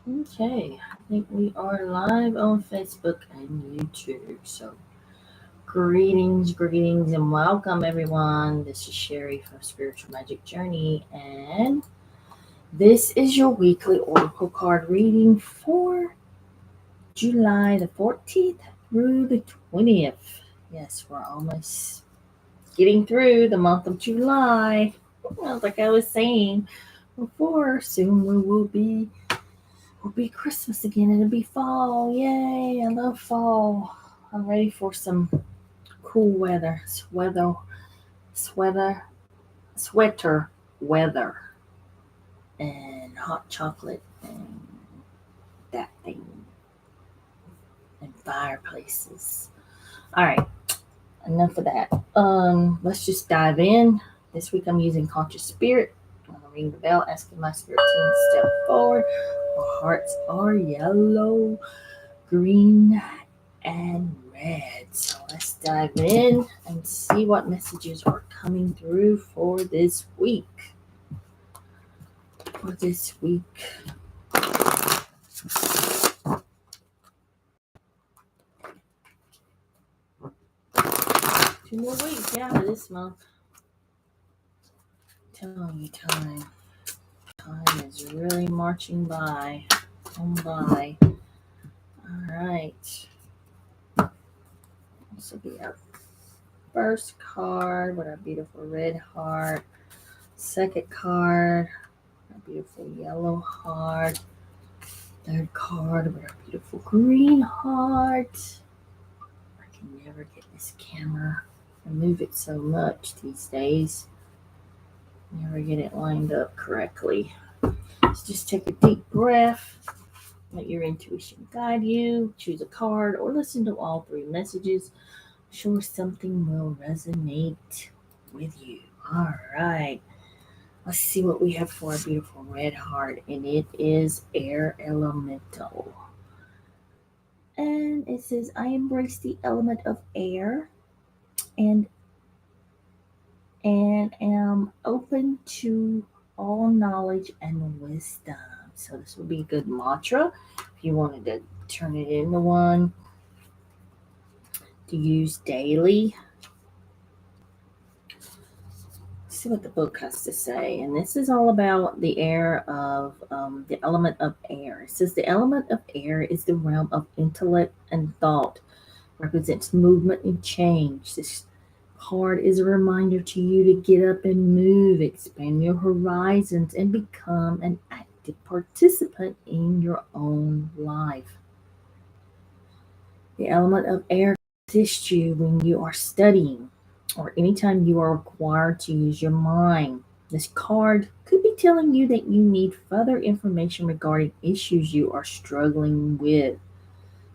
Okay, I think we are live on Facebook and YouTube. So, greetings, and welcome everyone. This is Sherry from Spiritual Magic Journey, and this is your weekly oracle card reading for July the 14th through the 20th. Yes, we're almost getting through the month of July. Well, like I was saying before, soon we will be Christmas again. It'll be fall. Yay! I love fall. I'm ready for some cool weather. Sweater, sweater weather, and hot chocolate and that thing, and fireplaces. All right, enough of that. Let's just dive in. This week I'm using conscious spirit. I'm gonna ring the bell, asking my spirit team to step forward. Our hearts are yellow, green, and red. So let's dive in and see what messages are coming through for this week. For this week. 2 more weeks, yeah, this month. Telling you, time is really marching by. On by. All right. This will be our first card with our beautiful red heart. Second card, our beautiful yellow heart. Third card with our beautiful green heart. I can never get this camera and move it so much these days. Never get it lined up correctly. Let's just take a deep breath. Let your intuition guide you. Choose a card or listen to all three messages. I'm sure something will resonate with you. All right. Let's see what we have for our beautiful red heart, and it is air elemental. And it says, I embrace the element of air and am open to all knowledge and wisdom. So this would be a good mantra if you wanted to turn it into one to use daily. See what the book has to say. And this is all about the air of the element of air. It says the element of air is the realm of intellect and thought, represents movement and change. This card is a reminder to you to get up and move, expand your horizons, and become an active participant in your own life. The element of air assists you when you are studying or anytime you are required to use your mind. This card could be telling you that you need further information regarding issues you are struggling with.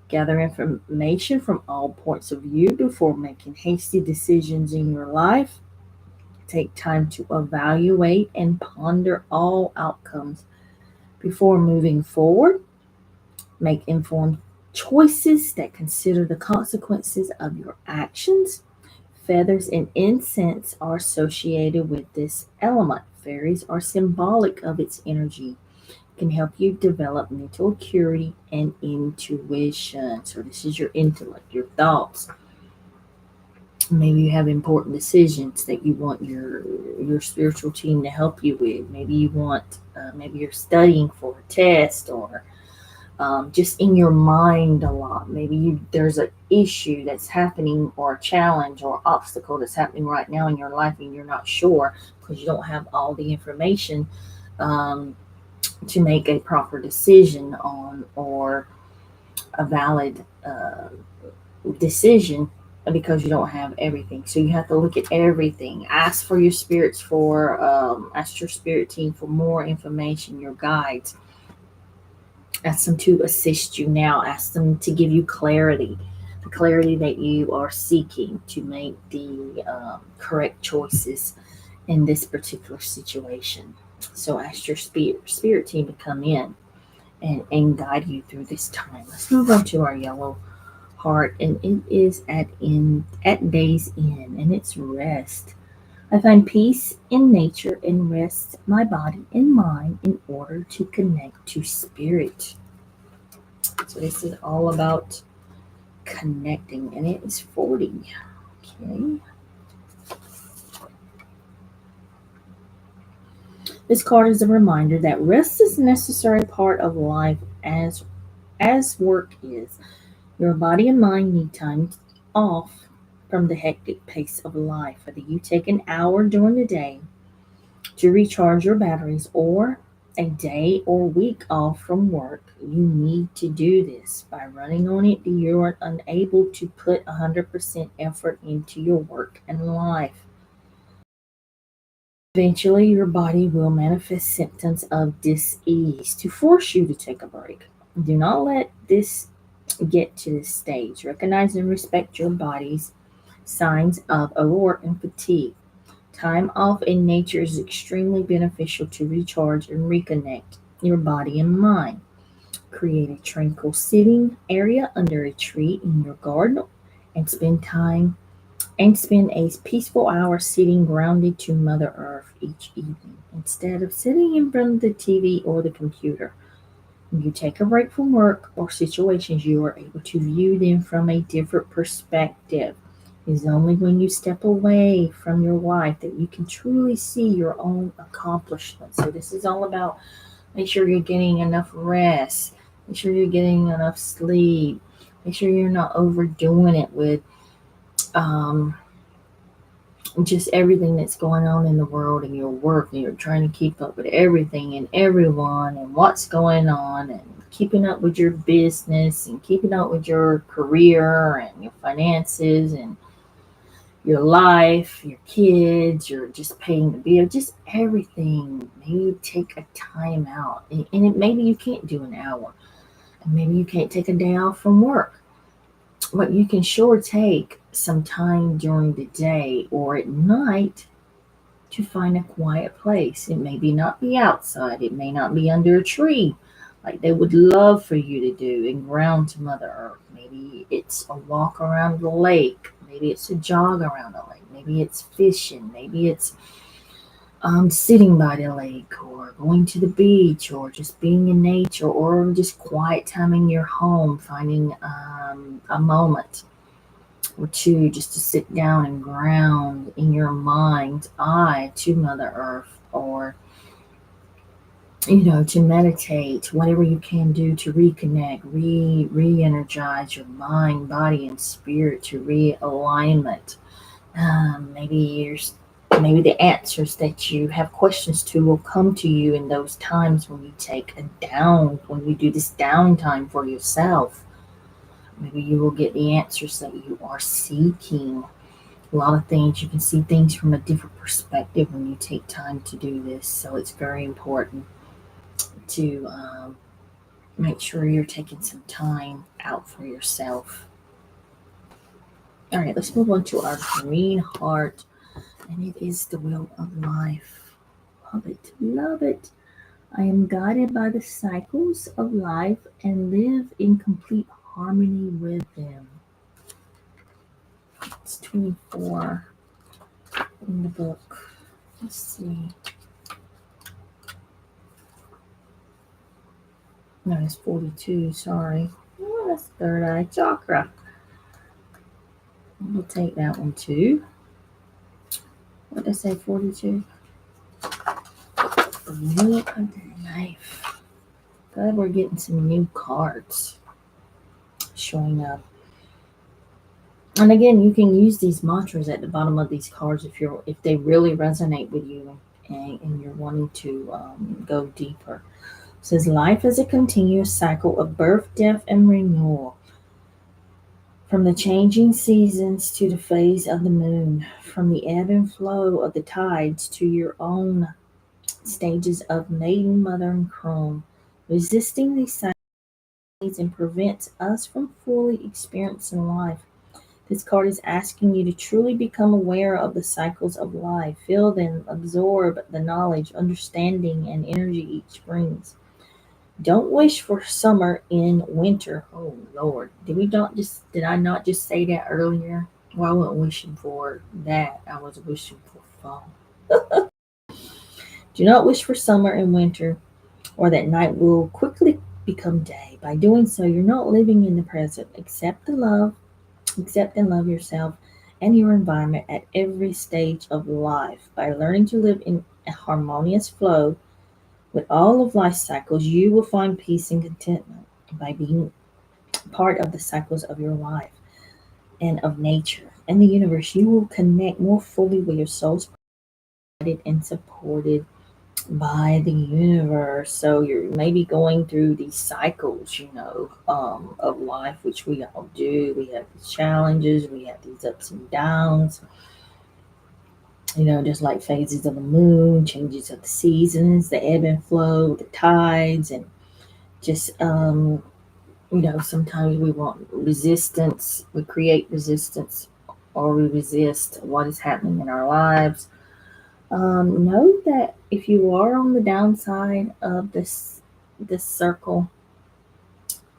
Gather information from all points of view before making hasty decisions in your life. Take time to evaluate and ponder all outcomes before moving forward. Make informed choices that consider the consequences of your actions. Feathers and incense are associated with this element. Fairies are symbolic of its energy. It can help you develop mental acuity and intuition. So this is your intellect, your thoughts. Maybe you have important decisions that you want your spiritual team to help you with. Maybe you want, maybe you're studying for a test, or just in your mind a lot. Maybe there's an issue that's happening, or a challenge or obstacle that's happening right now in your life, and you're not sure because you don't have all the information um, to make a proper decision on, or a valid decision, because you don't have everything. So you have to look at everything. Ask for your spirits for ask your spirit team for more information, your guides. Ask them to assist you now. Ask them to give you clarity, the clarity that you are seeking to make the correct choices in this particular situation. So ask your spirit team to come in and guide you through this time. Let's move on to our yellow heart, and it is at day's end, and it's rest. I find peace in nature and rest my body and mind in order to connect to spirit. So this is all about connecting, and it is 40. Okay. This card is a reminder that rest is a necessary part of life as work is. Your body and mind need time off from the hectic pace of life. Whether you take an hour during the day to recharge your batteries or a day or week off from work, you need to do this. By running on it, you're unable to put 100% effort into your work and life. Eventually, your body will manifest symptoms of dis-ease to force you to take a break. Do not let this get to this stage. Recognize and respect your body's signs of overwork and fatigue. Time off in nature is extremely beneficial to recharge and reconnect your body and mind. Create a tranquil sitting area under a tree in your garden and spend a peaceful hour sitting grounded to Mother Earth each evening instead of sitting in front of the TV or the computer. When you take a break from work or situations, you are able to view them from a different perspective. It is only when you step away from your life that you can truly see your own accomplishments. So, this is all about make sure you're getting enough rest, make sure you're getting enough sleep, make sure you're not overdoing it with um, just everything that's going on in the world and your work, and you're trying to keep up with everything and everyone and what's going on, and keeping up with your business and keeping up with your career and your finances and your life, your kids, you're just paying the bill, just everything. Maybe take a time out, and maybe you can't do an hour, and maybe you can't take a day off from work, but you can sure take some time during the day or at night to find a quiet place. It may be not be outside, it may not be under a tree like they would love for you to do and ground to Mother Earth. Maybe it's a walk around the lake, maybe it's a jog around the lake, maybe it's fishing, maybe it's sitting by the lake or going to the beach or just being in nature or just quiet time in your home, finding a moment or two just to sit down and ground in your mind's eye to Mother Earth, or to meditate, whatever you can do to reconnect, re-energize your mind, body, and spirit to realignment. Maybe the answers that you have questions to will come to you in those times when you when you do this downtime for yourself. Maybe you will get the answers that you are seeking. A lot of things, you can see things from a different perspective when you take time to do this. So it's very important to make sure you're taking some time out for yourself. All right, let's move on to our green heart, and it is the wheel of life. Love it, love it. I am guided by the cycles of life and live in complete harmony with them. It's 24 in the book. Let's see. No, it's 42, sorry. Oh, that's third eye chakra. We'll take that one too. What did I say, 42? The wheel of life. Glad we're getting some new cards showing up. And again, you can use these mantras at the bottom of these cards if they really resonate with you and you're wanting to go deeper. It says life is a continuous cycle of birth, death, and renewal. From the changing seasons to the phase of the moon, from the ebb and flow of the tides to your own stages of maiden, mother, and crone, resisting these cycles and prevents us from fully experiencing life. This card is asking you to truly become aware of the cycles of life. Feel them, absorb the knowledge, understanding, and energy each brings. Don't wish for summer in winter. Oh Lord, did I not just say that earlier? Well, I wasn't wishing for that. I was wishing for fall. Do not wish for summer and winter, or that night will quickly become day. By doing so, you're not living in the present. Accept and love yourself and your environment at every stage of life. By learning to live in a harmonious flow with all of life cycles, you will find peace and contentment. By being part of the cycles of your life and of nature and the universe, you will connect more fully with your soul's guided and supported by the universe. So you're maybe going through these cycles, of life, which we all do. We have these challenges, we have these ups and downs, just like phases of the moon, changes of the seasons, the ebb and flow, the tides, and just, sometimes we want resistance, we create resistance, or we resist what is happening in our lives. Know that if you are on the downside of this circle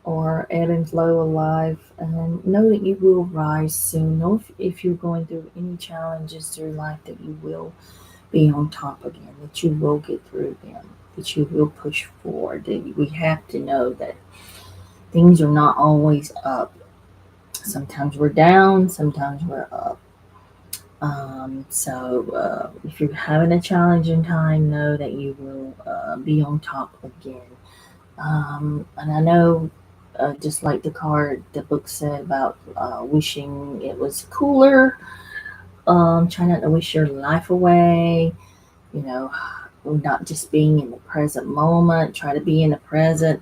or ebb and flow of life, know that you will rise soon. Know if you're going through any challenges through life, that you will be on top again, that you will get through them, that you will push forward. That we have to know that things are not always up. Sometimes we're down, sometimes we're up. So if you're having a challenging time, know that you will be on top again. And I know, just like the book said about wishing it was cooler, try not to wish your life away, you know, not just being in the present moment, try to be in the present.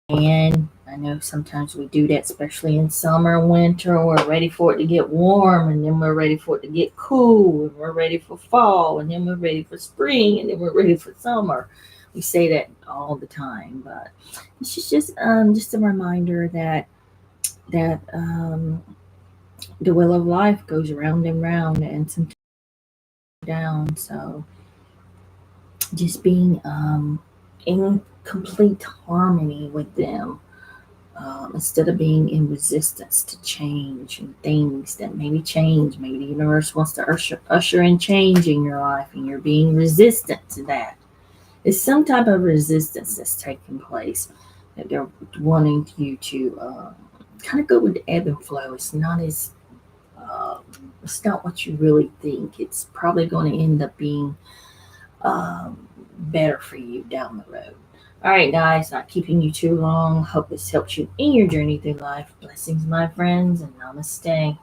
And I know sometimes we do that, especially in summer and winter. We're ready for it to get warm, and then we're ready for it to get cool, and we're ready for fall, and then we're ready for spring, and then we're ready for summer. We say that all the time, but it's just a reminder that the wheel of life goes round and round, and sometimes down. So just being in complete harmony with them, instead of being in resistance to change and things that maybe change. Maybe the universe wants to usher in change in your life, and you're being resistant to that. It's some type of resistance that's taking place, that they're wanting you to kind of go with the ebb and flow. Uh, it's not what you really think. It's probably going to end up being better for you down the road. All right, guys, not keeping you too long. Hope this helps you in your journey through life. Blessings, my friends, and namaste.